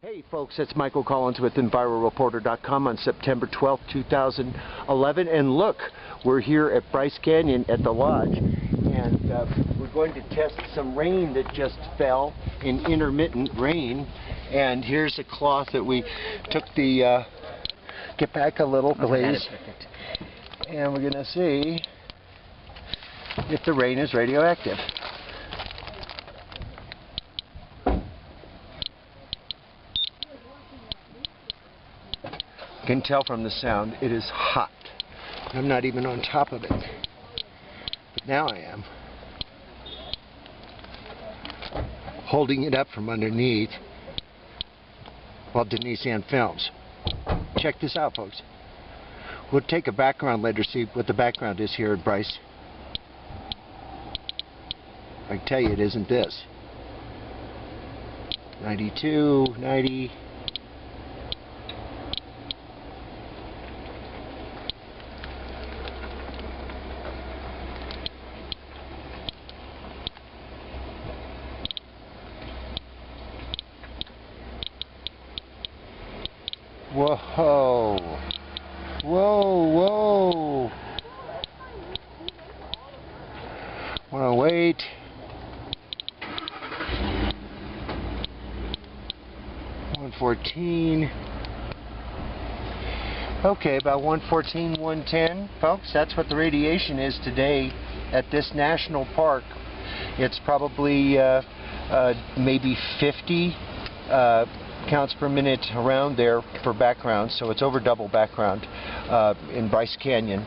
Hey folks, it's Michael Collins with EnviroReporter.com on September 12th, 2011, and look, we're here at Bryce Canyon at the lodge, and we're going to test some rain that just fell in intermittent rain. And here's a cloth that we took the get back a little glaze, and we're going to see if the rain is radioactive. You can tell from the sound it is hot. I'm not even on top of it, but now I am. Holding it up from underneath while Denise Ann films. Check this out, folks. We'll take a background later, see what the background is here at Bryce. I can tell you it isn't this. 92, 90. Whoa, whoa, whoa. Wanna wait? $114. Okay, about 114, 110. Folks, that's what the radiation is today at this national park. It's probably maybe 50 counts per minute around there for background, so it's over double background in Bryce Canyon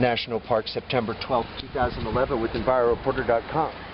National Park, September 12th, 2011 with EnviroReporter.com.